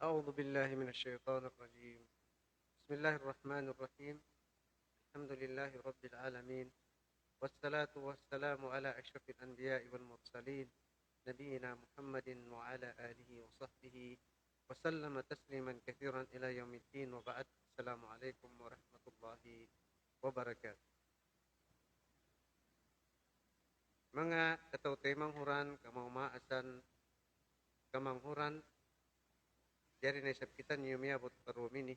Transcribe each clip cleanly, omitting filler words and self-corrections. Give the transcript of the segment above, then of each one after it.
أعوذ بالله من الشيطان الرجيم. بسم الله الرحمن الرحيم. الحمد لله رب العالمين، والصلاة والسلام على أشرف الأنبياء والمرسلين نبينا محمد وعلى آله وصحبه وسلم تسليما كثيرا إلى يوم الدين، وبعد. السلام عليكم ورحمة الله wabarakatuh. Mga katautimang huran, kamamaasan, kamanghuran, dari naisip kita niyo miyabot karumini.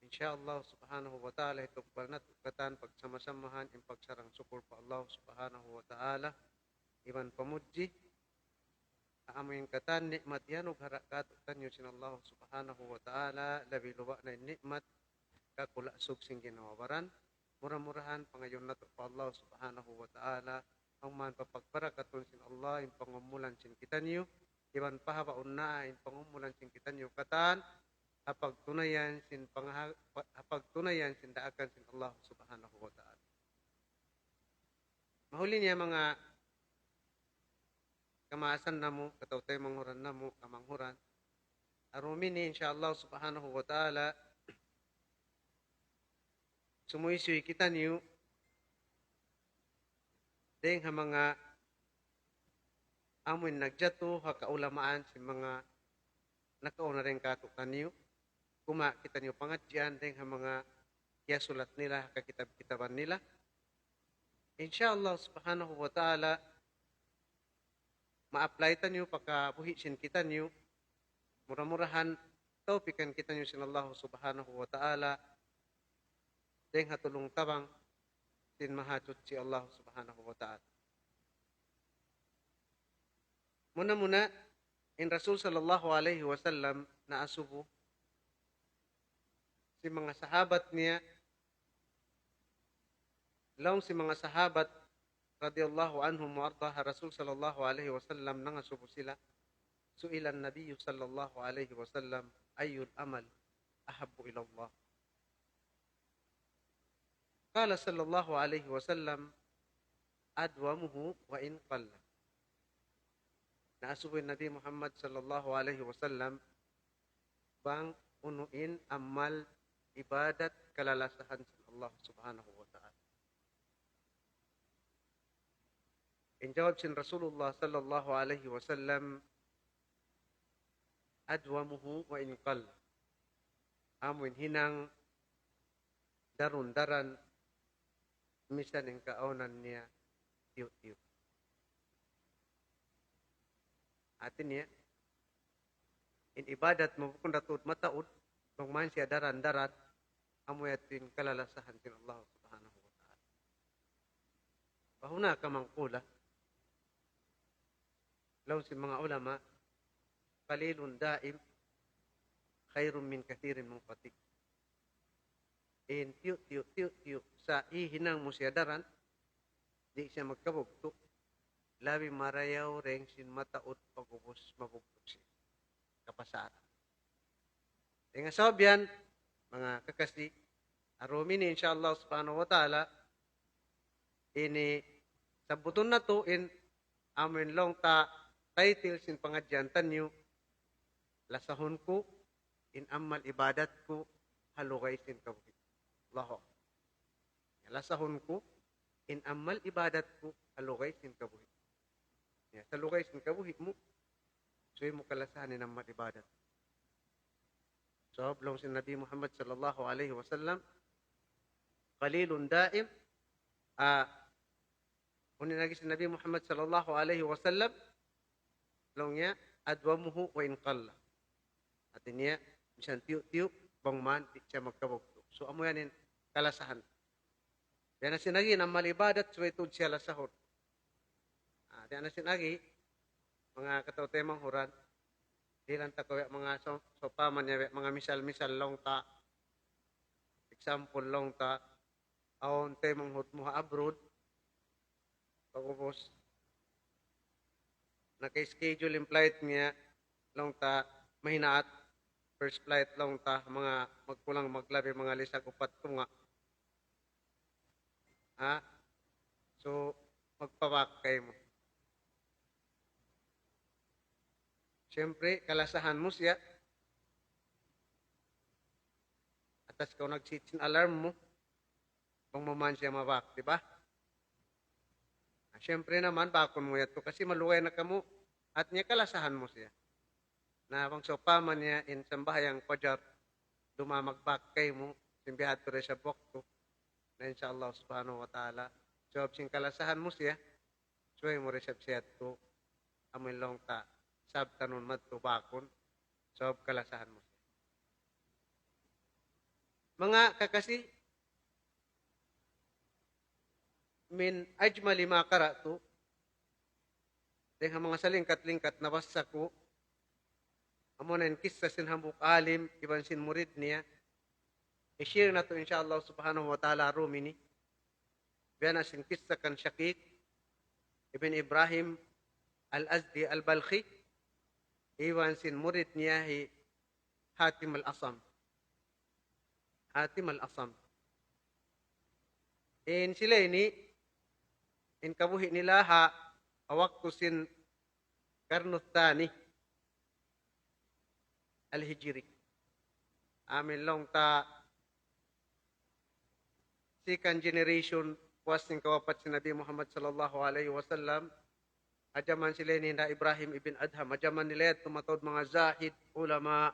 Insyaallah subhanahu wa ta'ala ito banat katan pagsama-samahan in pagsarang syukur pa Allah subhanahu wa ta'ala iban pamuji amin katan nikmat yan ug harakat tanyo sin Allah subhanahu wa ta'ala labi luwa na nikmat kakula sug sing ginawabaran murah-murahan pangayon nato pa Allah subhanahu wa ta'ala ang man papagbarakaton sin Allah in pangumulan sin kita niyo iban pahabaon na in pangumulan sin kita niyo katan hapagtunayan sin daakan sin Allah subhanahu wa ta'ala. Mahuli niya mga kamaasan namo, katawtay manghuran namo, kamanghuran. Arumin ni insyaallah subhanahu wa ta'ala sumuisuy kita niyo deng ha mga amoy nagjato ha kaulamaan sin mga nakauna rin katukan niyo. Kuma kita niyo pangadyan deng ha mga yasulat nila, kakitab-kitaban nila. Insyaallah subhanahu wa ta'ala ma-apply ta niyo pagkabuhi sin kita niyo. Murah-murahan taupikan kita niyo sin Allah subhanahu wa ta'ala deng hatulong tabang sin mahajud si Allah subhanahu wa ta'ala. Muna-muna in Rasul sallallahu alaihi wasallam na asubo si mga sahabat niya, laong si mga sahabat radiyallahu anhum wa ardaha Rasul sallallahu alaihi wasallam nangasubo sila. Su'ilan Nabi sallallahu alaihi wasallam ayyul amal ahabbu ila Allah. Qala sallallahu alaihi wasallam adwamuhu wa in qalla. Naasubo Nabi Muhammad sallallahu alaihi wasallam bang unuin amal ibadat kalalasahan sa Allah subhanahu wa ta'ala. Injawab sin Rasulullah sallallahu alaihi wasallam adwamuhu wa in qalla. Amuin hinang darun-daran misan ang kaonan niya tiyo-tiyo. Atin niya in ibadat mo kung datud mataud kung man siya daran-darat amoy atin kalalasahan sin Allah subhanahu wa ta'ala. Bahuna ka mangkula law si mga ulama qalilun daim khairun min kathirin munqati. In tiyo sa ihinang mo siya daran di siya magkabugto labi marayaw reng sin mataud pagubos mabugto siya kapasaran. Nga sabihan, mga kakasi, arumin insyaallah subhanahu wa ta'ala, ini sabuton na to in amin long ta title sin pangadyan tanyo, lasahon ko, in amal ibadat ko, halugay sin kabuhit. Allahu. Lasahon ko, in amal ibadat ko, halugay sin kabuhit. Sa lugay sin kabuhit mo, so mo kalasahanin amal ibadat. So, belum si Nabi Muhammad sallallahu alaihi wasallam qalilun daim unin lagi si Nabi Muhammad sallallahu alaihi wasallam belumnya adwamuhu wa in qalla. Artinya bisan tiup-tiup bang man di siya magkabugto. So amo yanin kalasahan. Yan na sinagi amal ibadat so ito siya lasahon. Yan na sinagi mga katautemang huran dilan ta kaya mga sopaman niya mga misal-misal long ta example long ta aon te manghut mo abroad pagubos naka-schedule yung flight niya long ta mahinaat first flight long ta mga magkulang maglabi mga lisag upat tunga so magpawak kayo mo. Siyempre, kalasahan mo siya, Atas kau nagsitin alarm mo, kung maman siya mabak, di ba? Siyempre naman, bakon mo yato kasi maluway na kamo at niya kalasahan mo siya. Na bang sopaman niya in sambahayang pajar, dumamagbak kay mo, simbihat to rin sa bokto, na insyaAllah subhanahu wa ta'ala. So, sing kalasahan mo siya, suway mo resep siya to, amin long ta, sabtanon madto bakon, so kalasahan mo siya. Mga kakasi, min ajmali ma karatu, dengan mga salingkat-lingkat na basa ko, amunan kisah sin hambuk alim, iban sin murid niya, i-share na to insyaAllah subhanahu wa ta'ala rumini, biyan sin kisah kan Syakik, ibn Ibrahim al-Azdi al-Balkhi, iwan sin murid niya Hatim al-Asam. Hatim al-Asam. In sila ini, in kabuhi nila awaktu sin Karnuthani al-Hijri. Amin long ta second generation was ng kawapat si Nabi Muhammad sallallahu alaihi wasallam. Ajaman sila ni na Ibrahim ibn Adham. Ajaman nila tumatod mga zahid, ulama,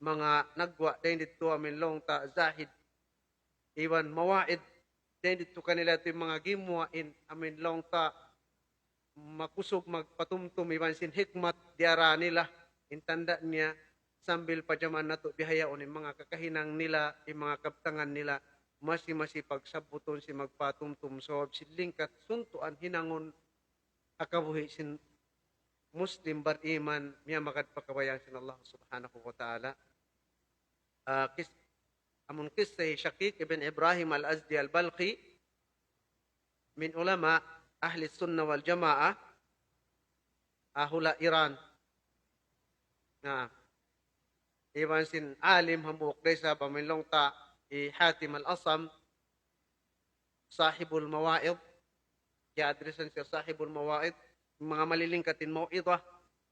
mga nagwa, din dito amin long ta zahid. Iwan mawaid, din dito kanila ito yung mga gimuain, amin long ta makusog, magpatumtum, iwan sin hikmat, diara nila, intanda niya, sambil pajaman na to, bihayaon yung mga kakahinang nila, yung mga kaptangan nila, masi pagsabuton si magpatumtum, so silingkat, suntuan, hinangon, akabuhi sin Muslim bariman, miya magad pakabayang sin Allah subhanahu wa ta'ala. Amun kisay Syakik ibn Ibrahim al-Azdi al-Balkhi, min ulama, ahli sunnah wal jamaah, hula Iran. Iwan sin alim hambuk desa pamilong ta Hatim al-Asam, sahibul mawa'id, kaya adresan siya sahibul mawa'id, mga malilingkatin maw'idah,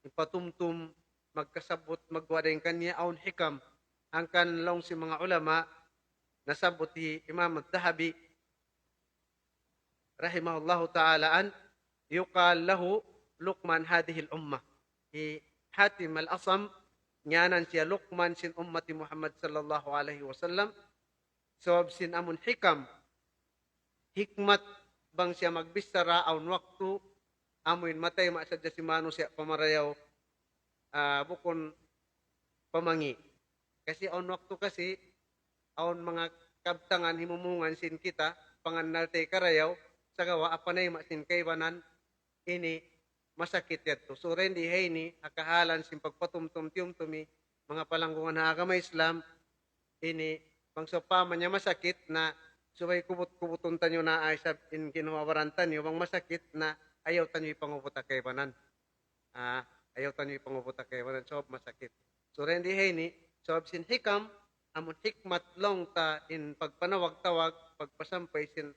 ipatumtum, magkasabot, magwadayin kanya, aun hikam, ang kanlong si mga ulama, nasabot si Imam al-Dahabi, rahimahullahu ta'alaan, yuqal lahu Luqman hadihil ummah. Hatim al-Asam, nyanan siya Luqman sin ummati Muhammad sallallahu alaihi wasallam, so sin amun hikam, hikmat bang siya magbistara aun waktu, amuin matay masadya si mano siya pamarayaw, bukon pamangi. Kasi aun waktu kasi, aun mga kabtangan himumungan sin kita, panganaltay karayaw, sa gawa, apanay masin kaybanan, ini masakit yato. So, rendi hayni, akahalan sin pagpatumtum-tumi, mga palanggungan na agama Islam, ini, bangsa pa man niya masakit na, subay kubut-kubuton tanyo na ay sa kinuwawaran tanyo, bang masakit na ayaw tanyo ipangubuta kaybanan. Ayaw tanyo ipangubuta kaybanan, so masakit. So, rendi hayni, so sin hikam, amun hikmat long ta in pagpanawag-tawag, pagpasampay sin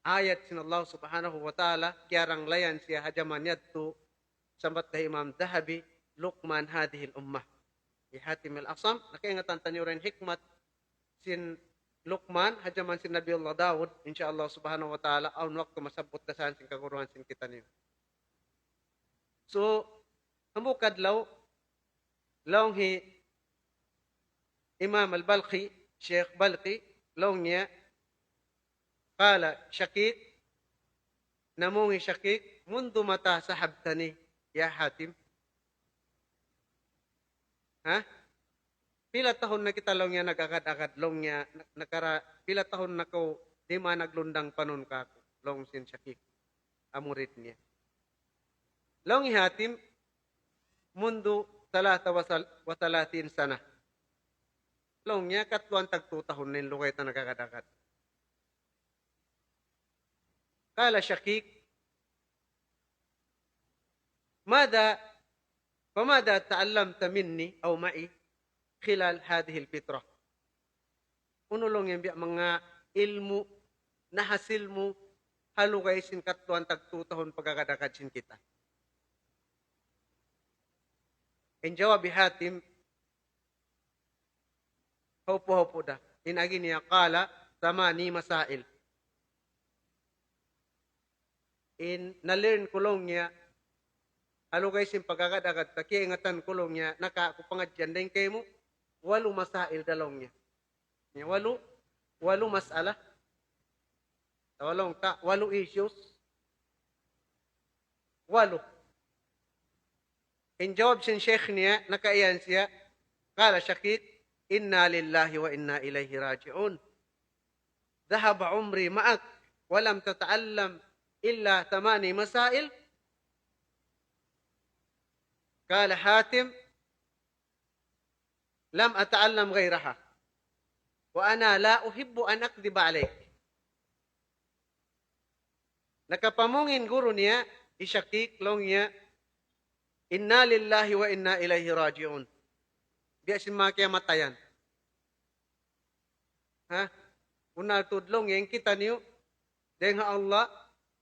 ayat sin Allah subhanahu wa ta'ala, kiarang layan siya hajaman yadto, sambat na Imam Dahabi, Luqman hadihil ummah. Hatim al-Asam, nakaingatan tanyo rin hikmat sin Luqman, hajaman sin Nabi Allah Dawud, insyaAllah subhanahu wa ta'ala, aun waktu masabot na saan sin kaguruhan sin kita niyo. So, hamukad law hi Imam al-Balkhi, Sheikh Balkhi, law niya, kala Syakik, namungi Syakik, mundu mata sahabtani, ya Hatim. Pila tahon na kita long niya nagakad-akad, long niya, pila tahon na ko, di man naglundang panon ka, long sin Syakik, amurit niya. Long Hatim, mundu talata wa talatin sana. Long niya, katluan tagtu tahon nin lukay ta nagakad-akad. Kala Syakik, فماذا تعلمت مني أو معي خلال هذه الفترة؟ Unulong yung mga ilmu, nahasil mo, halugay sin katluan tagtutahon pagkakadakad sin kita. In jawab Hatim, Haupo-haupo dah. Inagi niya kala tamani masail. Na-learn kulong niya. Ano guys, yung pagkakad-agad, takiingatan kulong niya, nakakupangadyan din kayo mo, 8 masail dalong niya. 8 masala. 8 issues. 8. In jawab sin sheikh niya, nakaiyan siya, kala Shakik, inna lillahi wa inna ilayhi raji'un. ذهب عمري معك ولم تتعلم إلا 8 مسائل. قال حاتم لم أتعلم غيرها وأنا لا أحب أن أكذب عليك. Nakapamungin guru niya, Shakik long niya, inna lillahi wa inna ilayhi raji'un. Biya simakya matayan. Ha? Una tudlong yang kita niyo, dahil Allah,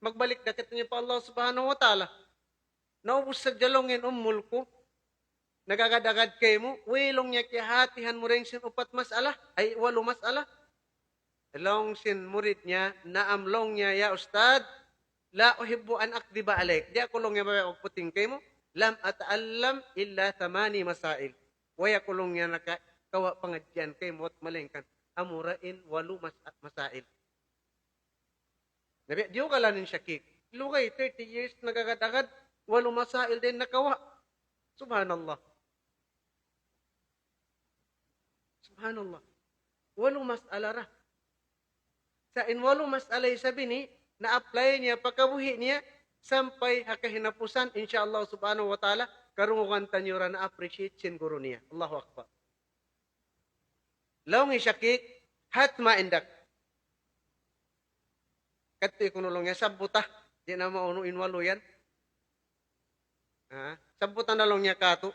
magbalik dakat niyo pa Allah subhanahu wa ta'ala. Naubos sa jalongin ko, nagagadagad kayo mo, wilong niya kihatihan mo rin sin 4 masala, ay 8 masala. Long sin murid niya, naamlong niya, ya ustad, la uhibbu an akdiba alaik. Di ako long niya ba puting kayo mo, lam ata'allam illa 8 masail. Waya kulong niya nakakawa pangadyan kayo mo at malengkan. Amurain 8 masail. Nabi, diyo ka lang Shakik. Lugay, 30 years nagagadagad, 8 masail din nakawa. Subhanallah. Subhanallah. 8 masala ra. Sa 8 masala sabi ni, na-apply niya, pagkabuhi niya, sampai hakahinapusan, insyaAllah subhanahu wa ta'ala, karungukan tanyo ra na-appreciate sin guru niya. Allahu Akbar. Lawngi Shakik, hatma indak. Kato'y kunulong niya, sabutah, di na maunuin 8 yan. Sabutah na lang niya kato,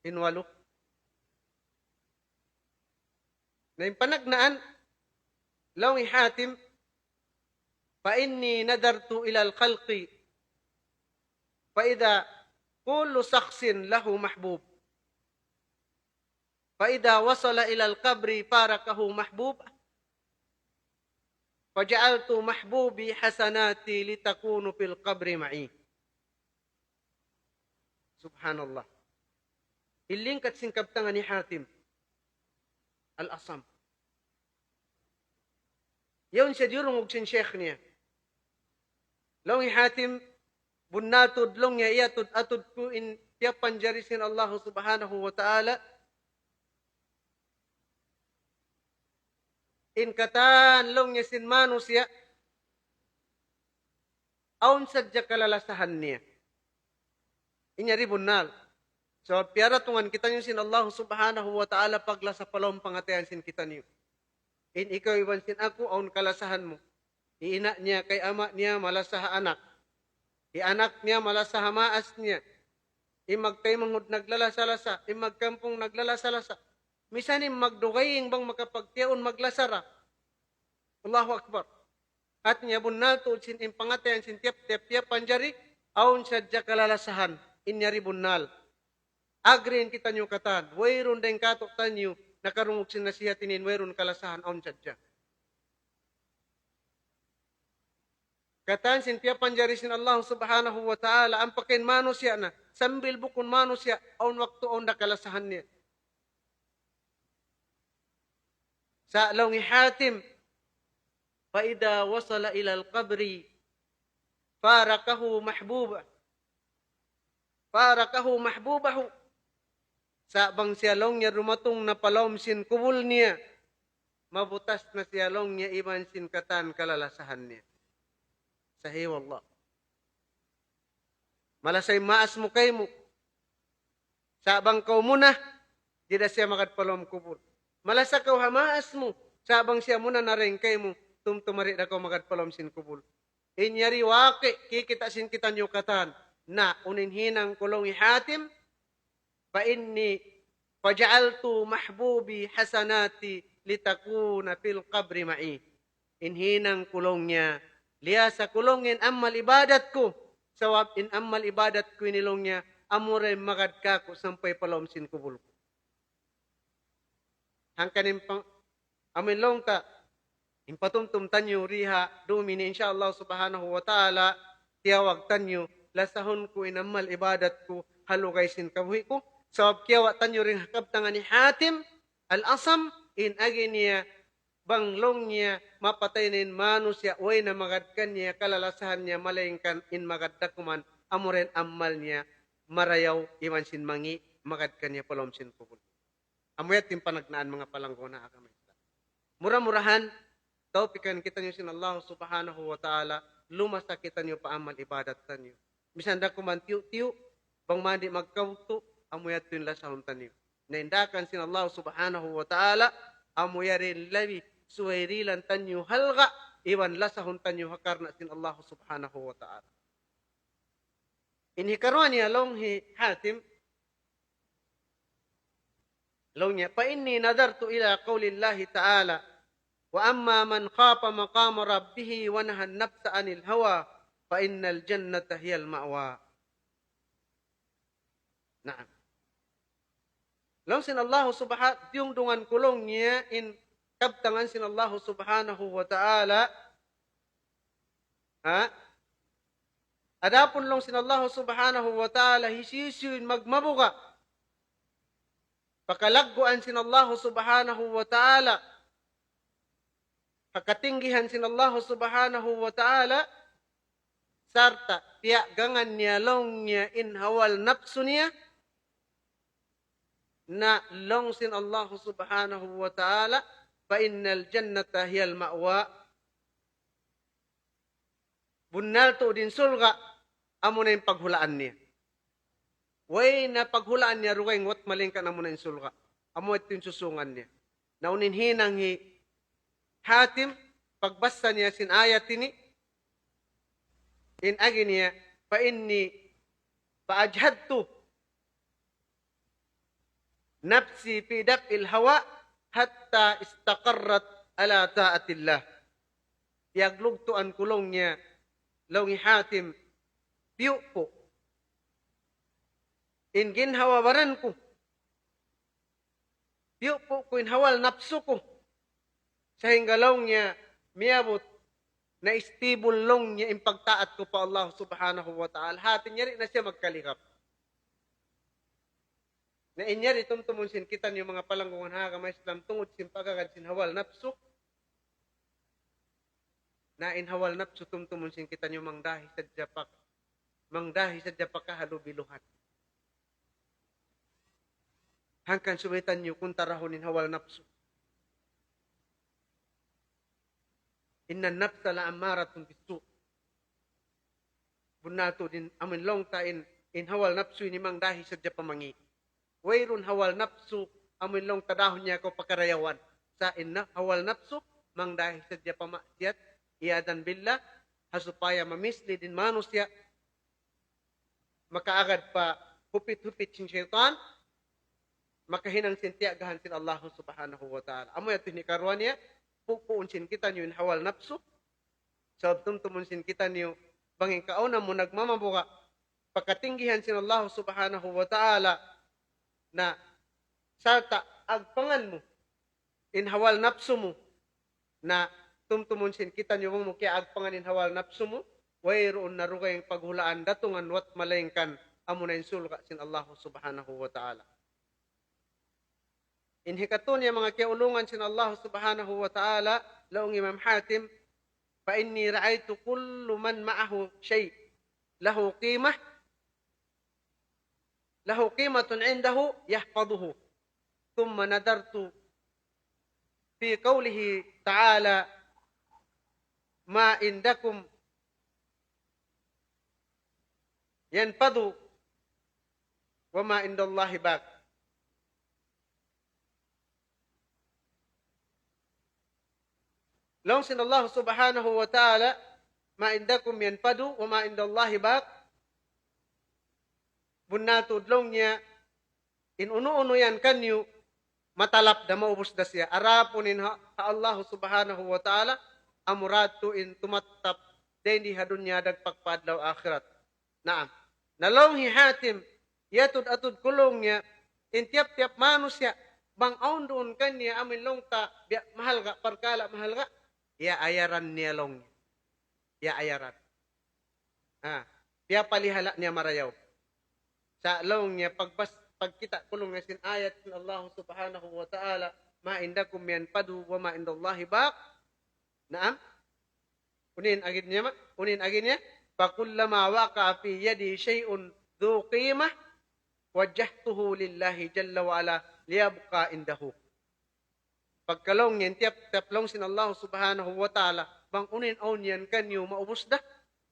in 8. Na yung panagnaan, lawngi Hatim, fa inni nadartu ilal khalqi, fa idha kullu saksin lahu mahbub. فإذا وصل إلى القبر فارقه محبوب فجعلت محبوبي حسناتي لتكون في القبر معي. سبحان الله. Iling kat singkap tangan ni Hatim Al-Asam. Yun siya dirong og sin sheikh niya. Long Hatim bunatod long niya iatod atod ko in tiyapan jarisin Allah subhanahu wa ta'ala. In katan long niya sin manus ya, aun sadya kalalasahan niya. Inya ribunal. So, piara tungan kita niyo sin Allah subhanahu wa ta'ala pagla sa palong pangatayan sin kita niyo. In ikaw iwan sin ako, aun kalasahan mo. Iina niya kay ama niya malasaha anak. Anak niya malasaha maas niya. Imagtay manghud naglalasala-lasa. Imagkampong naglalasala-lasa. Misanin magdugaying bang makapagtiyaon maglasara. Allahu Akbar. At niya bunnato sin impangatayan sin tiap-tiap panjari aun sadya kalalasahan inyari bunnal. Agrin kita nyo katan. Wayron den kato tanyo nakarungog sin nasihatinin wayron kalasahan aun sadya. Katan sin tiap panjari sin Allah subhanahu wa ta'ala ang pakin manusia na sambil bukun manusia aun waktu aun nakalasahan niya. Sa lawngi Hatim, faida wasala ilal qabri, farakahu mahbubahu. Sa bang siya long niya rumatong na palom sin kubul niya, mabutas na siya long niya iman sin katan kalalasahan niya. Sahih wallah. Malasay maas mo kay mo. Sa bang kau muna, di na siya makadpalom kubul. Malasakaw hamaas mo, sabang siya muna narengkay mo, tumtumari na ko magadpalom sin kubul. Inyari waki, kikita sin kita nyo katan, na uninhinang kulong Hatim, fa inni faja'altu mahbubi hasanati litakuna fil qabri ma'i. Inhinang kulong niya, liya sa kulongin amal ibadat ko, sawab in amal ibadat ko inilong niya, amure magadka ko sampay palom sin kubul ko. hangkanin pang amin long ta impatumtum tanyo riha dumini insyaallah subhanahu wa ta'ala tiyawag tanyo lasahon ko inamal ibadat ko halugay sin kabuhi ko sabab kiyawa tanyo rin hakabtangan ni Hatim al-Asam in agi niya banglong niya mapatayin manusia way na magadkan niya kalalasahan niya malayingkan in magaddakuman amuren amal niya marayaw iman sin mangi magadkan niya palom sin pupul amuyat yung panagnaan mga palanggona akamay murah-murahan taupikan kita niyo sin Allah subhanahu wa ta'ala lumasa kita niyo paamal ibadat tanyo bisan da kuman tiyo bang mandi magkauto amuyat yung lasahon tanyo naindakan sin Allah subhanahu wa ta'ala amuyarin labi suwairilan tanyo halga iwan lasahon tanyo hakarna sin Allah subhanahu wa ta'ala inhikaruan niya longhi Hatim longnya fa inni nadartu ila qaulillahi ta'ala wa amma man khafa maqama rabbih wa nahan nafsa 'anil hawa fa innal jannata hiyal ma'wa. Naam. Long sin Allah subhanahu yung dungan kulong niya in kabtangan sin Allah subhanahu wa ta'ala adapun long sin Allah subhanahu wa ta'ala hisisuin magmabuga pakalagguan sin Allah subhanahu wa ta'ala hakatinggihan sin Allah subhanahu wa ta'ala sarta tiyak gangan niya long niya in hawal nafsu niya na long sin Allah subhanahu wa ta'ala fa innal jannata hiyal ma'wa bunnal to din sulga amo na yung paghulaan niya way na paghulaan niya ruway ngot malingkan amo na yung sulga amo ito yung susungan niya naunin hinang Hatim pagbasa niya sin ayat ini in agi niya fa inni faajhadtu nafsi fi daf'il hawa hatta istaqarrat ala ta'atillah yaglugtuan kulong niya lawngi Hatim piu po in ginhawawaran ko piu po ko in hawal nafsu ko sehingga long niya miabot na istibul long niya impagtaat ko pa Allah subhanahu wa ta'ala. Hatin niya rin na siya magkalikap. Na inya rin tumtumun sin kita niyo mga palanggungan hagamay Islam tungod sin pagagad sin hawal napso. Na in hawal napso tumtumun sin kita niyo mangdahi sa japak kahalubiluhan. Hangkan sumitan niyo kung tarahonin hawal napso. Inna nafsa la ammaratun bisu. Bunato din amin long ta in hawal nafsu ni mang dahi sadya pamangi. Wayrun hawal nafsu amin long tadahon niya ko pakarayawan. Sa inna hawal nafsu mang dahi sadya pamaksiyat iadan billah hasupaya mamisli din manusia makaagad pa hupit-hupit sin syaitan makahinang sintiagahan sin Allah subhanahu wa ta'ala. Amo yato ni karuan niya pupunsin kita niyo in hawal napso. Sabab tumtumunsin kita niyo banging kauna mo nagmamabuka pagkatinggihan sin Allah subhanahu wa ta'ala na sarta agpangan mo in hawal napso mo na tumtumunsin kita niyo mo kaya agpangan in hawal napso mo wayroon na rugay paghulaan datungan wat malayngkan amo na insulka sin Allah subhanahu wa ta'ala. Inhikaton niya mga kiaulungan sin Allah subhanahu wa ta'ala laong Imam Hatim fa inni ra'aytu kullu man ma'ahu shay lahu qimatun 'indahu yahfazuhu thumma nadartu fi qawlihi ta'ala ma indakum yanfadu wa ma indallahi baq. Long sin Allah subhanahu wa ta'ala ma indakum yanfadu wa ma indallahi baq. Bunatod long niya in uno-uno yan kanyo matalap da maubos da siya. Arapunin ha Allah subhanahu wa ta'ala amuratu in tumatap deni hadunya dagpagpadlaw akhirat. Naam. Nalong Hatim yatud atud kulong niya in tiap-tiap manusia bang aun doon kanya amin long ta mahal ga perkala mahal ga ya ayaran niya long ya ayaran dia palihala niya marayaw sa long niya pag kita kulong nga sin ayat ng Allah subhanahu wa ta'ala ma indakum yanfadu wa ma indallahi baq naam unin agin niya fakullama waqa fi yadi shay'un dhu qimah wajjahtuhu lillahi jalla wa ala liyabqa indahu. Pagkalong yan, tiap-tiaplong sin Allah subhanahu wa ta'ala, bang unin on yan kanyo maubos da.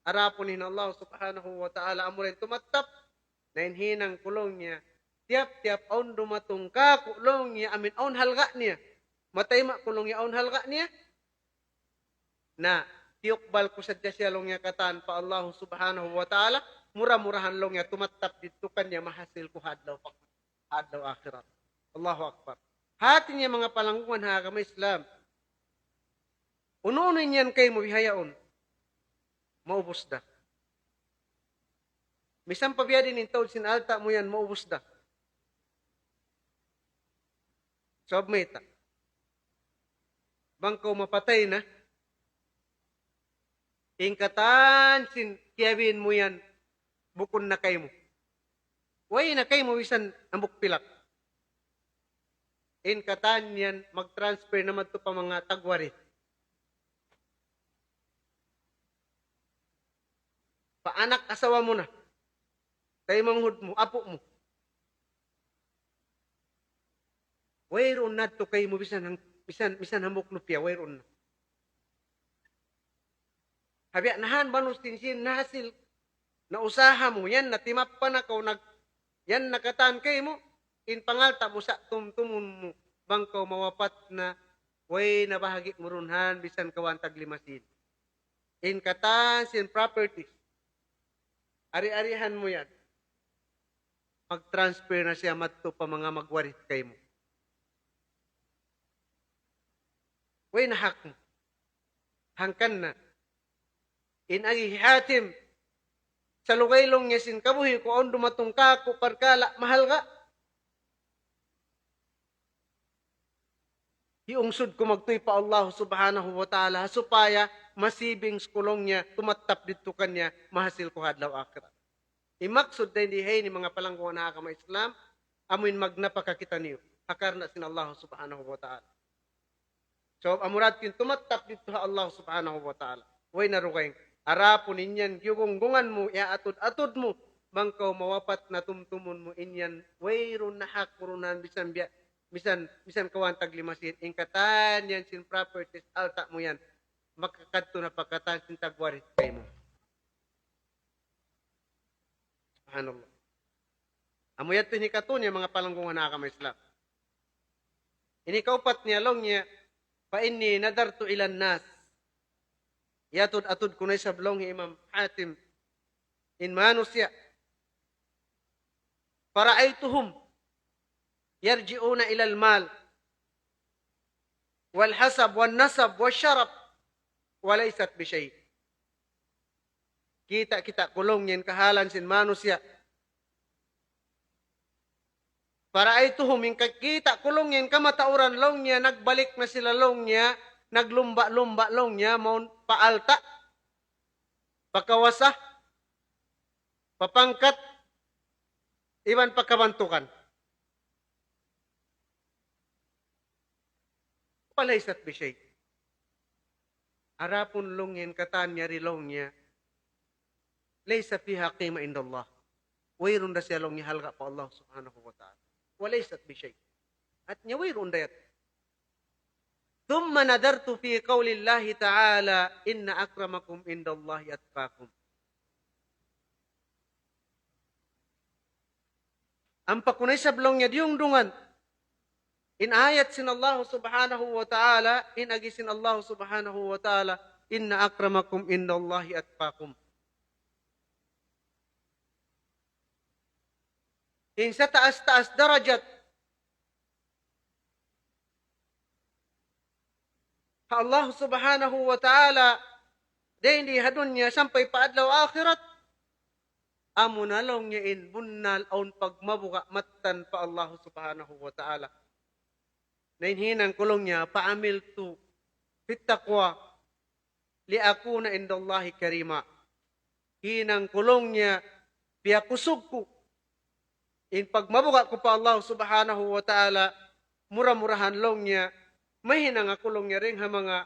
Arapunin Allah subhanahu wa ta'ala, amurin tumatap, na inhinang kulong niya. Tiap-tiap on dumatong ka, kulong niya, amin on halga niya. Matay ma kulong niya on halga niya. Na, tiyukbal ko sadya siya long niya katan pa Allah subhanahu wa ta'ala, mura-murahan long niya, tumatap dito kanya, mahasil ko hadlaw akhirat. Allahu Akbar. Hati niya mga palangguan ha kama Islam. Ununin yan kay mo bihayaon. Maubos da. Misang pabiyadin in tawad sinalta mo yan, maubos da. Sobmeta. Bangko mapatay na. Ingkatan sin kiyawin mo yan, bukon na kay mo. Way na kay mo wisan ambok pilak. In katan yan, mag-transfer naman ito pa mga tagwari. Paanak asawa mo na. Tayo manghud mo, apo mo. Wayroon na ito kayo mo, bisan hamok lupya, wayroon na. Habya, nahan banus tinsin, nahasil, na usaha mo, yan, natimap pa na kau, yan nakatan kayo mo, in pangalta mo sa tumtumun mo, bangkaw mawapat na way nabahagi mo runhan bisan kawan taglimasin. In katan sin properties. Ari-arihan mo yan. Mag-transfer na siya matto pa mga magwarit kay mo. Way nahak mo. Hangkan na. In agihatim sa lugaylong niya sin kabuhi ko on dumatong ka ko parkala mahal ka. Iungsod ko magtuy pa Allah subhanahu wa ta'ala supaya masibing skulong niya, tumatap dito kanya, mahasil ko hadlaw akhirat. Imaksud na hindi ni mga palangguan na kama Islam, amuin magnapakakita niyo. Hakar na sin Allah subhanahu wa ta'ala. So, amurad kin tumatap dito ha Allah subhanahu wa ta'ala. Way narugay, arapo ninyan, giyugunggungan mo, atod mo, bangkaw mawapat na tumtumon mo inyan, way ron nahak murunan bisan biya, Misan kawan taglimasin, ingkatan yan sin properties, alta mo yan, makakadto na pagkatan sin tagwarit kay mo. Subhanallah. Amuyat ni katon niya mga palanggungan na kama Islam. Inikaupat niya long niya, pa inni nadartu ilan nas. Yatod-atod kunay sa blong Imam Hatim, in manusya, para ay tuhum, yarji'una ilal mal wal hasab wal nasab wal syarab walaysat bishay. Kita kulong yan kahalan sin manusia. Para ay tuhuming kita kulong yan kamatauran long niya, nagbalik na sila long niya, naglumba-lumba long niya, maun paalta, pakawasa, papangkat, iwan pagkabantukan. Palaysat bishay. Arapun longyen katan niya rilong niya. Laysa fiha qima indallah. Wayrun da siya long niya halga pa Allah subhanahu wa ta'ala. Walaysat bishay. At niya wayrun da yat. Thumma nadartu fi qawlillahi ta'ala inna akramakum indallahi atqakum. Ang pakunay sa blong niya diyong dungan. In ayat sin Allah subhanahu wa ta'ala, in agisin Allah subhanahu wa ta'ala, inna akramakum indallahi atqakum. In sa taas-taas darajat, Allah subhanahu wa ta'ala, din di hadun niya sampay paadlaw akhirat, amunalong niya in bunnal aun pagmabuka matan pa Allah subhanahu wa ta'ala. na inhinang kulong niya, paamiltu fit taqwa liakuna indallahi karima. Hinang kulong niya, piyakusog ko. In pagmabuka ko pa Allah subhanahu wa ta'ala, mura-murahan long niya, mahinang kulong niya rin ha mga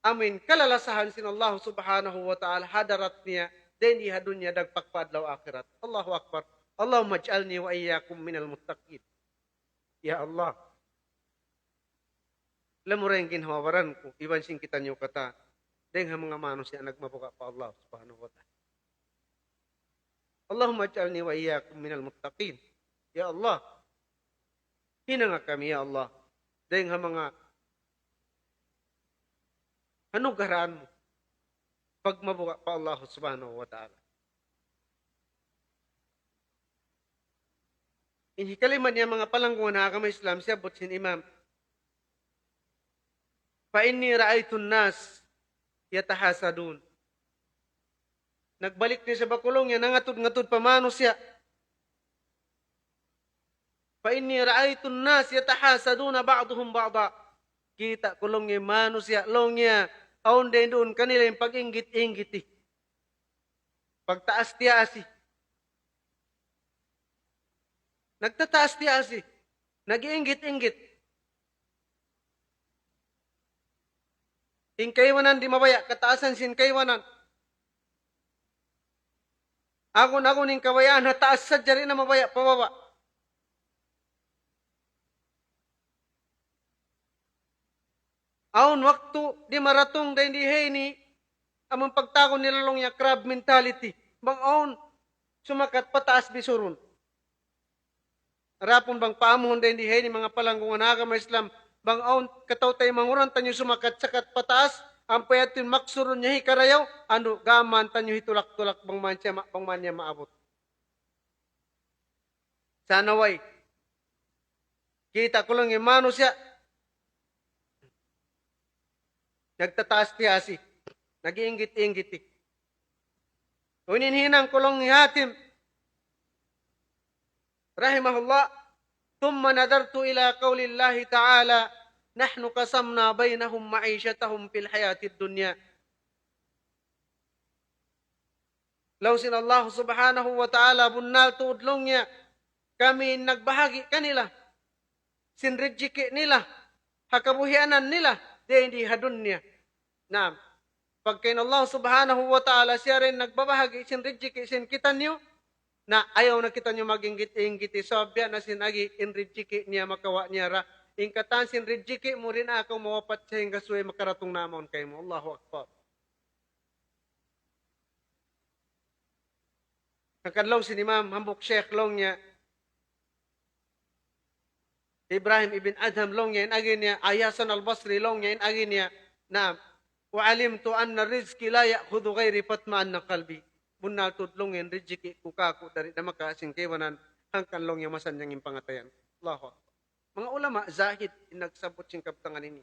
amin kalalasahan sin Allah subhanahu wa ta'ala hadarat niya, then ihadun niya dagpakpadlaw akhirat. Allahu Akbar. Allahumma ij'alni wa iyyakum minal muttaqin. Ya Allah. Alam mo rin ginhawaran ko, iban sing kita niyo kata, dahil mga manusia nagmabuka pa Allah subhanahu wa ta'ala. Allahumma ij'alni wa iyyakum minal muttaqin. Ya Allah. Hina nga kami, ya Allah. Dahil mga hanugaraan mo, pag mabuka pa Allah subhanahu wa ta'ala. Inhikaliman niya mga palangguan na agama Islam, siya butsin imam. Fa inni ra'aytun nas yatahasadun. Nagbalik niya sa bakulong niya, nangatod-ngatod pamano siya. Fa inni ra'aytun nas yatahasaduna ba'duhum ba'da. Kita kulong niya manusia long niya aun din doon kanila yung pag-inggit-inggiti. Pagtaas-tiasi. Nagtataas-tiasi. Nag-iinggit-inggit. Hinkaywanan di mabaya, kataasan sinkaywanan. Agon-agon ning kawayaan, hataas sa jari na mabaya, pababa. Aun waktu di maratong da hindi ni among pagtagon nilalong niya crab mentality. Bang aun sumakat pataas bisurun. Rapon bang paamuhon da hindi ni mga palanggungan agama Islam. Bang aun kataw tayo manguran tanyo sumakat sakat pataas. Ang payatin maksurun niya hikarayaw. Ano gaman tanyo hitulak-tulak bang manya maabot. Sana way. Kita ko lang yung mano siya. Nagtataas-tiyasi. Nag-iinggit-inggiti. Uninhinang kulong ni Hatim. Rahimahullah. Thumma nadartu ila qawlillahi ta'ala. Nahnu kasamna bainahum ma'isyatahum fil hayatid dunya. Lausin Allah subhanahu wa ta'ala bunnal tuudlong niya. Kami nagbahagi kanila. Sinrijiki nila. Hakabuhianan nila. Di hadun niya. Na pagkain Allah subhanahu wa ta'ala siya rin nagbabahagi sinrijiki sin kita niyo na ayaw na kita niyo mag-inggit-inggiti sobya na sinagi inrijiki niya makawa niya ra ingkatan sinrijiki mo rin ako mawapat siya hingga suwe makaratong namon kay mo. Allahu Akbar. Nakadlong sin Imam Hambuk Sheikh long niya Ibrahim ibn Adham long niya inagin niya Ayasan al-Basri long niya inagin niya na wa'alimtu anna rizki la ya'khudhu ghairi fatma'an na kalbi. Bunal tudlongin rizki kukaku dari na makasing kewanan hangkan long yung masan niyang impangatayan. Allahu Akbar. Mga ulama, zahid, nagsabot siyang kaptangan ini.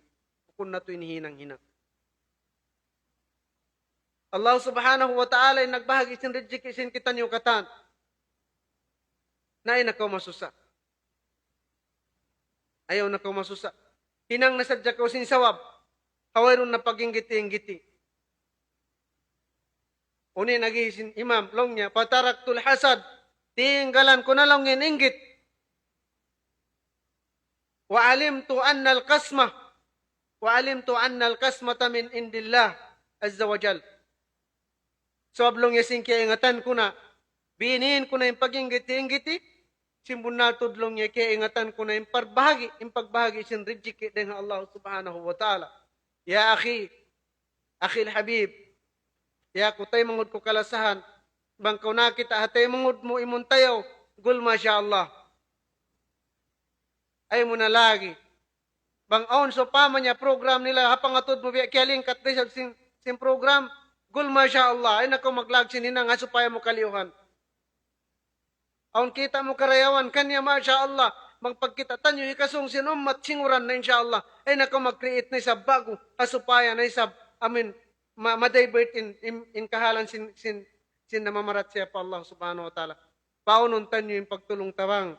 Kung na ito inihinang-hinang. Allah subhanahu wa ta'ala ay nagbahagi sin rizki sin kita niyo katan. Na ay nakaw masusa. Ayaw nakaw masusa. Hinang nasadya ko sin sawab. Kawairon na pag-inggiti-inggiti. Unin nagisin imam, long niya, pataraktul hasad, tinggalan ko na lang yung inggit. Wa'alimtu anna al-kasmata min indillah azza wa jal. So, ablong yasing kaya ingatan ko na, biniin ko na yung pag-inggiti-inggiti, simbun na tudlong niya kaya ingatan ko na yung pagbahagi sin rijiki dengan Allah subhanahu wa ta'ala. Ya akhi al-habib, ya kutay mangud ko kalasahan, bang kau nakita hatay mangud mo imuntayaw, gul masya Allah. Ay mo na lagi. Bang aon so pama niya program nila, hapangatod mo biya kialing katrisag sin program, gul masya Allah. Ay nako maglagsin hinang nga supaya mo kaliuhan. Aon kita mo karayawan, kanya masya Allah. Magpagkita tanyo ikasong sinummat singuran na insyaAllah. Ay nako mag-create na isa bago asupaya na isa ma-divert in kahalan sin namamarat siya pa Allah subhanahu wa ta'ala. Paunon tanyo yung pagtulong tabang.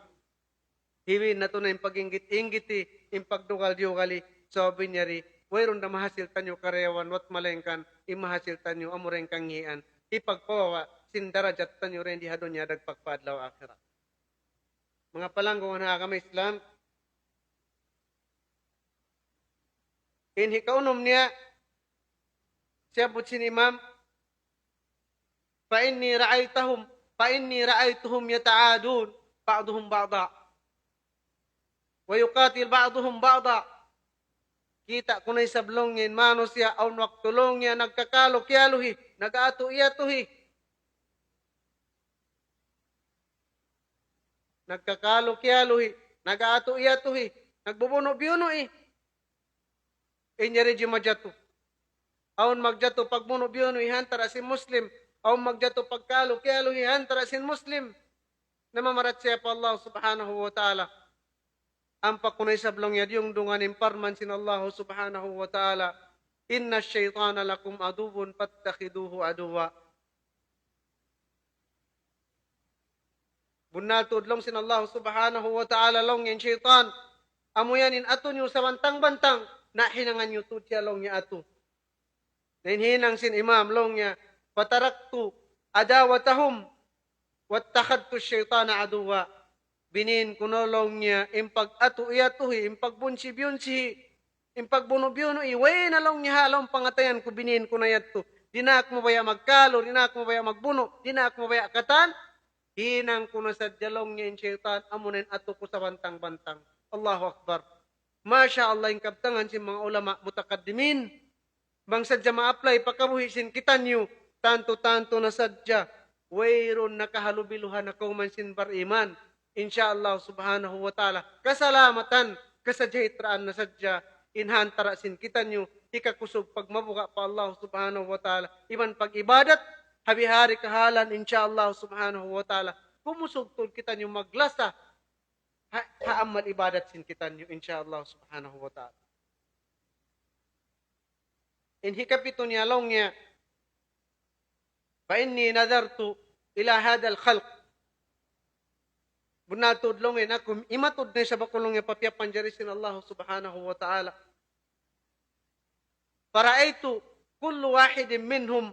Hiwin na to na yung pag-inggit-inggiti. impagdugal-dugali, sabi niya ri, wayron na mahasil tanyo karyawan, wat malengkan, imahasil tanyo, amureng kangian, ipagpawawa, sindarajat tanyo rin, di hadon niya, dagpagpadlaw akhirat. Mga palanggungan na kami Islam, inhikaunom niya, siya butsin imam, فإني رأيتهم يتعادون بعضهم بعضا ويقاتل بعضهم بعضا. Kita kunay sablongin manos ya aun waktulong ya nagkakalo-kialuhi, nag-ato-iyatuhi. Nagkakalo-kialuhi, nag-ato-iyatuhi, nagbubuno-biuno Inyari di majatu. Aun magjato pagbuno-biuno ihantara si Muslim. Aun magjato pagkalo-kialo ihantara si Muslim. Namamarat siya pa Allah subhanahu wa ta'ala. Ang pakunay sablong yad yung dunganin parman sin Allah subhanahu wa ta'ala. Inna syaitana lakum adubun pattakhiduhu aduwa. Bunal tudlong sin Allah subhanahu wa ta'ala long yan syaitan. Amuyanin ato nyo sa bantang-bantang na hinangan nyo tutya long niya ato. Nainhinang sin imam long niya pataraktu adawatahum wattakhadtu syaitana aduwa. Binin kunolong niya impag ato iyatuhi, impag bunsi-bunsi, impag buno-buno way na long niya halong pangatayan ko binin ko na yato. Dinak mo baya magkalo, dinak mo baya magbuno, dinak mo baya katan. Hinang ko na sa dyalong niya in syaitan, amunin ato ko sa bantang-bantang. Allahu Akbar. Masya Allah yung kaptangan si mga ulama mutakaddimin. Bang sadya ma-apply, pagkabuhisin kita niyo, tanto-tanto na sadya, wayron nakahalubiluhan na kauman sin bariman. Insyaallah subhanahu wa ta'ala. Kasalamatan, kasajahitraan na sadya, inhantara sin kita niyo, ikakusog pagmabuka pa Allah subhanahu wa ta'ala. Iman pag-ibadat, habihari kahalan, insyaallah subhanahu wa ta'ala. Kumusugtod kita niyo maglasa, haamal ibadat sin kita niyo, insyaallah subhanahu wa ta'ala. Inhikapito niya long niya, فإني نذرت إلى هذا الخلق. Bunatod long ako, imatod na sa bakulong yung papiapan jarisin Allah subhanahu wa ta'ala. Faraitu kullu wahidin minhum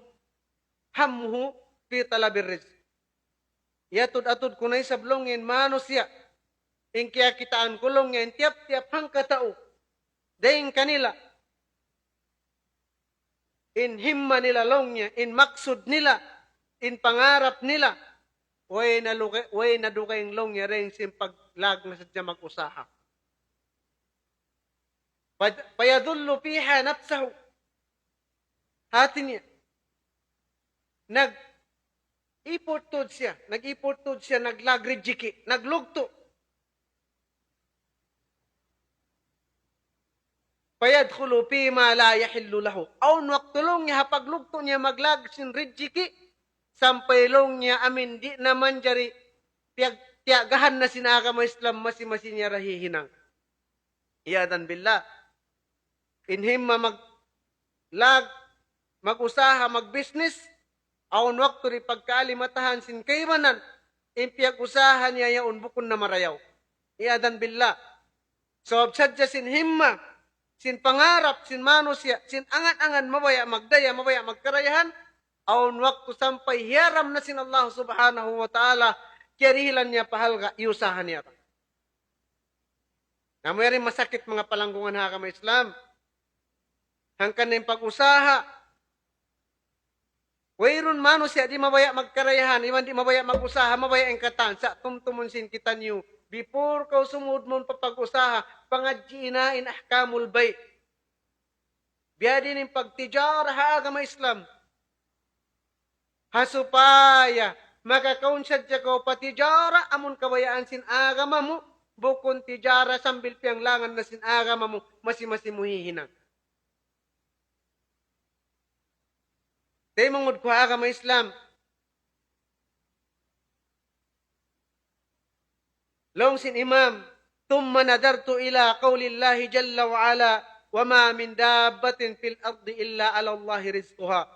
hammuhu fi talabir rizq. Yatod-atod kunay sablongin manos ya. In kaya kitaan kulong yan, tiap-tiap hang katao. Daing kanila. In himma nila long niya, in maksud nila, in pangarap nila, way na dukayng long niya rin simpaglag na sadya mag-usaha. Payadullo piha nafsahu. Hati niya. Nag-ipurtod siya, naglagrijiki, naglugto. Payadkhulu pima la yahillu lahu. Aun waktulong niya hapaglugto niya maglag sin rijiki, sampay long niya amin di naman jari tiagahan na sinaga mo Islam masi-masi niya rahihinang. Iyadan billah. Inhimma maglag, mag-usaha, mag-business, aun wakto ri pagkaalimatahan sin kaymanan, impiyag-usahan niya yaun bukon na marayaw. Iyadan billah. So, sadya sin himma, sin pangarap, sin manusya, sin angan-angan, mabaya magdaya, mabaya magkarayahan, aun waktu sampai hiaram na sin Allah subhanahu wa ta'ala, kiyarihilan niya pahalga, iusahan niya. Namoy rin masakit mga palanggungan ha kama Islam. Hangkan na yung pag-usaha, wayron manusya, di mabaya magkarayahan, iwan di mabaya mag-usaha, mabaya ang katan, sa tumtumunsin kita niyo, before kau sumud mo papag-usaha, pangadjiinain ahkamul bay. Biadin yung pagtijara ha agama Islam. Hasupaya, makakaunsad siya ko patijara, amun kabayaan sin agama mo, bukon tijara sambil piyang langan na sin agama mo, masi-masi muhihinang. Tayo mangod ko ha agama Islam. Long sin imam, thumma nadartu ila qawlillahi jalla wa ala, wa ma min dabbatin fil ardi illa ala Allahi rizquha.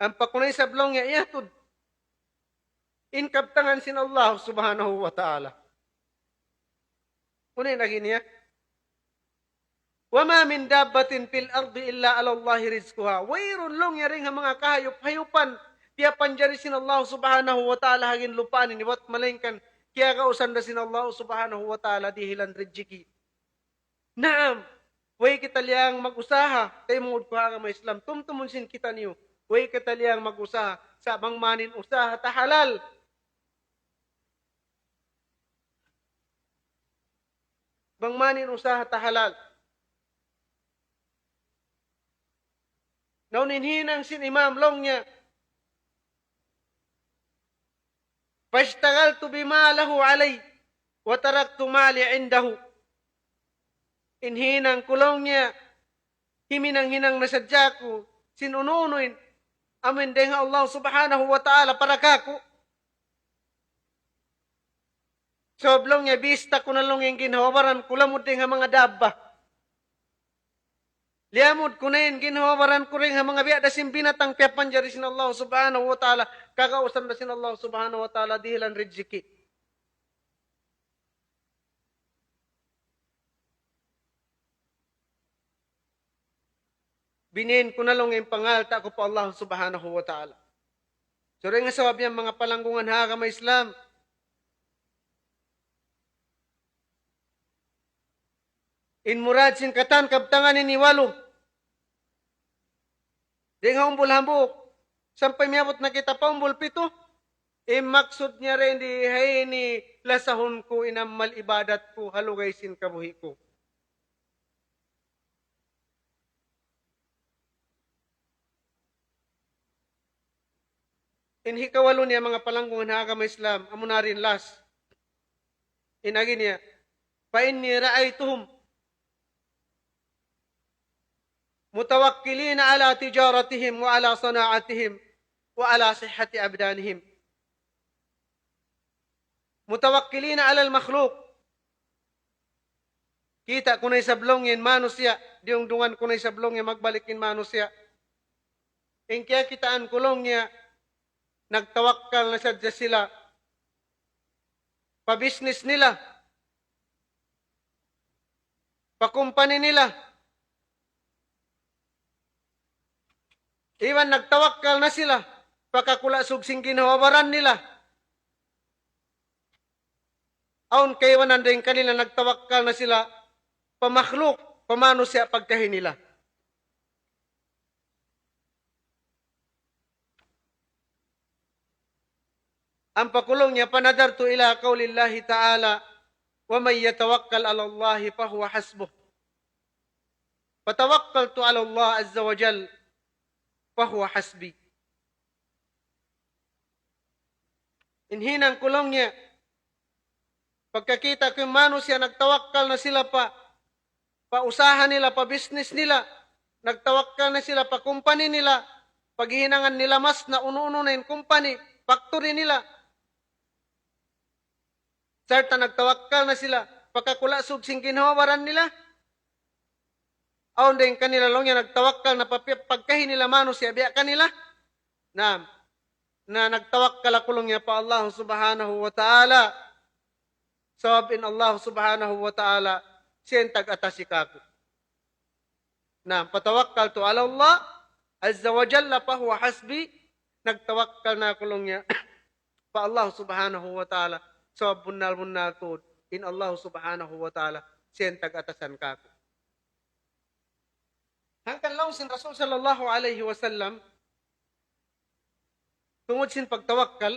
Ang pakunay sa blong niya, iyatod. Inkabtangan sin Allah subhanahu wa ta'ala. Unay lagi niya, Wa ma min dabbatin fil ardi illa 'ala Allahi rizquha. Wayron long yaring nga mga kahayop-hayupan tiya panjari sin Allah subhanahu wa ta'ala hagin lupaan ni wat malengkan kaya kausan da sin Allah subhanahu wa ta'ala dihilan rizqi. Naam, way kita liyang mag-usaha kay mungod ko nga may Islam tumtumun sin kita niyo. Way kita liyang mag-usaha sa bangmanin usaha ta halal. Bangmanin usaha ta halal. Nauninhinang sin Imam Long niya. Fashtagaltu bima lahu alay wa taraktu mali indahu. Inhinang kulong niya. Himinang-hinang nasadya ko. Sinununuin. Amin din Allah subhanahu wa ta'ala para kako. Soblong niya bista ko na long yung ginawaran. Kulamod din nga mga dabba. Liamod ko na yun, ginawaran ko rin ang mga biya dasim binatang piyapan jari sin Allah subhanahu wa ta'ala, kakausan na sin Allah subhanahu wa ta'ala dihilan rizki. Binin ko na lang yung pangalta ko pa Allah subhanahu wa ta'ala. So rin nga sawab yan mga palanggungan ha may Islam. In murad sin katan kabtangan ni walo. Di nga umbol hambuk. Sampay miyabot na kita pa umbol pito. Maksud niya rin di hay ni lasahon ko inamal ibadat ko halugay sin kabuhi ko. Inhikawalo niya mga palanggungan ha may Islam. Amo na rin last. Inagi niya. Fa inni ra'aytuhum متوكلين على تجارتهم وعلى صناعتهم وعلى صحة أبدانهم متوكلين على المخلوق kita kunay sablongin manusia diung dungan kunay sablongin magbalikin manusia in kaya kitaan kulong niya nagtawakkal na sadya sila pa business nila pa kumpanya nila. Iwan nagtawakkal na sila, pagkakula sugsing ginawawaran nila. Aun kaywanan rin kanila nagtawakkal na sila, pamakhluk, pamano siya pagkahin nila. Ang pakulong niya, panadartu ila kaulillahi ta'ala, wa may yatawakkal ala Allahi fahuwa hasbuh. Patawakkaltu ala Allah azza wa jal, fahuwa hasbi. Inhinang kulong niya. Pagkakita ko yung mano siya, nagtawakkal na sila pa-usahan nila, pa-business nila. Nagtawakkal na sila, pa-company nila. Paghihinangan nila mas na uno-uno na yung company, factory nila. Sarta nagtawakkal na sila, pagkakulasog sing ginawaran nila. Aon din kanila long yan, nagtawakkal na pagkahin nila mano siya, biya kanila. Na nagtawakkal akulong niya pa Allah subhanahu wa ta'ala. Sababin Allah subhanahu wa ta'ala, siyentag atasikako. Na patawakkal to ala Allah, azza wa jalla pa huwa hasbi, nagtawakkal na akulong niya pa Allah subhanahu wa ta'ala. Sabab bunal to, in Allah subhanahu wa ta'ala, siyentag atasan kako. Hangkan lang sin Rasul sallallahu alaihi wasallam tungod sin pagtawakkal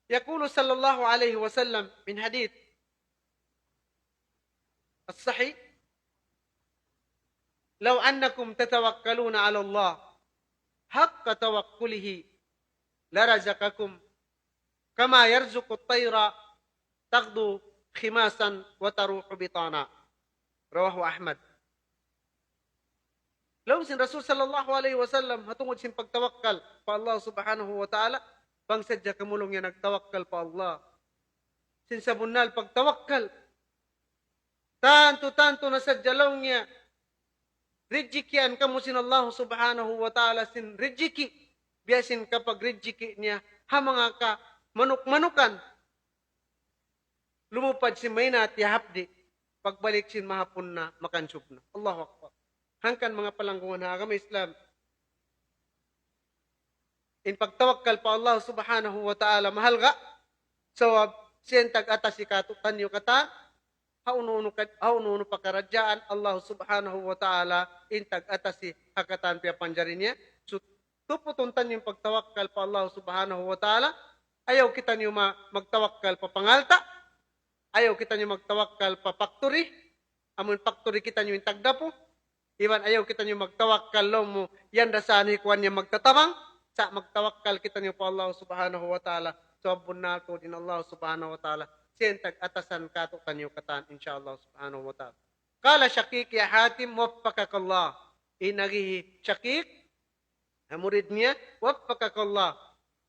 yaqulu sallallahu alaihi wasallam min hadith as-sahih law annakum tatawakkaluna ala Allah haqqa tawakkulihi larazaqakum kama yarzuqu at-tayra taghdu khimasan wa taruhu bitana rawahu Ahmad. Law sin Rasul sallallahu alaihi wasallam hatungod sin pagtawakkal pa Allah subhanahu wa ta'ala bang sadya kamulong yan nagtawakkal pa Allah. Sin sa bunal pagtawakkal tanto na sadya law niya rijiki kamo sin Allah subhanahu wa ta'ala sin rijiki biyasin kapag rijiki niya hamanga ka manuk-manukan lumupad si mayna at yahapdi pagbalik sin mahapon na makansub na. Allahu Akbar. Hangkan mga palanggungan ha kami Islam. In pagtawakkal pa Allah subhanahu wa ta'ala mahal ga. So, siyentag atas ikato tanyo kata, haununo pakaradyaan Allah subhanahu wa ta'ala intag atas si hakatan pia panjarin niya. So, tuputuntan yung pagtawakkal pa Allah subhanahu wa ta'ala. Ayaw kita niyo magtawakkal pa pangalta. Ayaw kita niyo magtawakkal pa factory. Amun factory kita niyo intag dapo. Iwan ayaw kita niyo magtawakkal mo yan dasani kuan niya magtatamang. Sa magtawakkal kita niyo pa Allah subhanahu wa ta'ala. So, abun na to din Allah subhanahu wa ta'ala. Siyentag atasan kato tanyo katan insyaAllah subhanahu wa ta'ala. Kala Shakik ya Hatim, waffakakallah. Inagihi Shakik, murid niya, waffakakallah.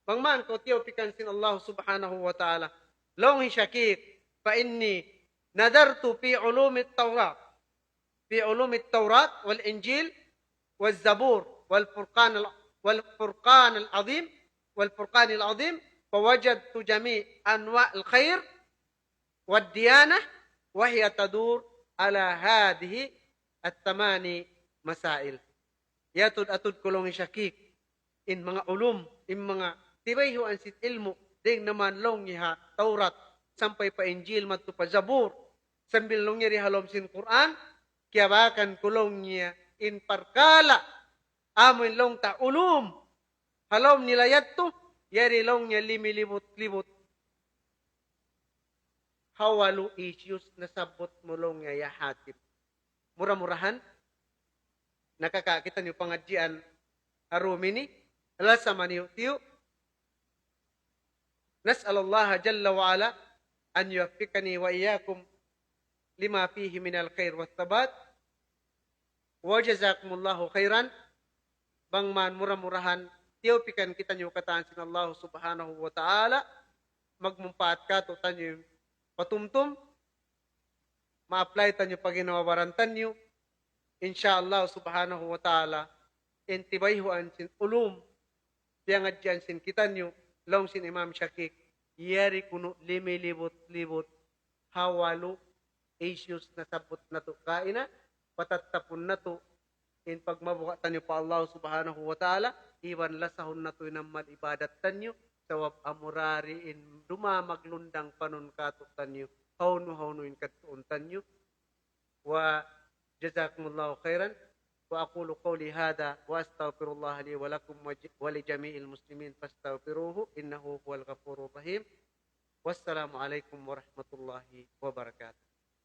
Bangman ko tiyaw pikansin Allah subhanahu wa ta'ala. Long Shakik, fa inni nadartu fi ulumi at-Tawrat. Fi ulumi at-Tawrat wal Injil wal Zabur wal Furqan al-Azim wal Furqan al-Azim فوجدت جميع أنواع الخير والديانة وهي تدور على هذه الثماني مسائل. Yatud atud kulong Shakik in mga ulum, in mga tibayho ansit ilmu, ding naman long niya Taurat, sampay pa Injil, matu pa Zabur, sambil long niya halom sin Quran, kaya bakan kulong niya in parkala, amoy long ta ulum, halom nila yadto, yari long niya limilibot-libot. Hawalu issues na sabot mo long niya yahatip. Mura-murahan, nakakakita niyo pangadjian arumini, alasa maniyo tiyo. Nas'alallaha jalla wa ala an yuwaffiqani wa iyyakum lima fihi minal khair wa thabat. Wa jazakumullahu khairan. Bangman mura-murahan tiyo pikan kita niyo kataan sin Allah subhanahu wa ta'ala, magmumpaat ka to tanyo patumtum, ma-apply tanyo paginawabaran tanyo, insyaAllah subhanahu wa ta'ala, intibayhuan sin ulum, tiyangat dyan sin kita niyo, long sin Imam Shakik, yari kuno limi-libot-libot, hawalu, issues na sabot na to kaina, patatapon na to, in pagmabuka tanyo pa Allah subhanahu wa ta'ala, iwan lasahon na to'y naman ibadat tanyo, sawab amurari in dumamaglundang panon kato tanyo, hawno-hawnoin katuon tanyo, wa jazakumullahu khairan, wa aqulu qawli hada, wa astaghfirullah li wa lakum wa li jami'il muslimin fastaghfiruhu, innahu huwal ghafurur rahim. Wassalamu alaikum warahmatullahi wabarakatuh.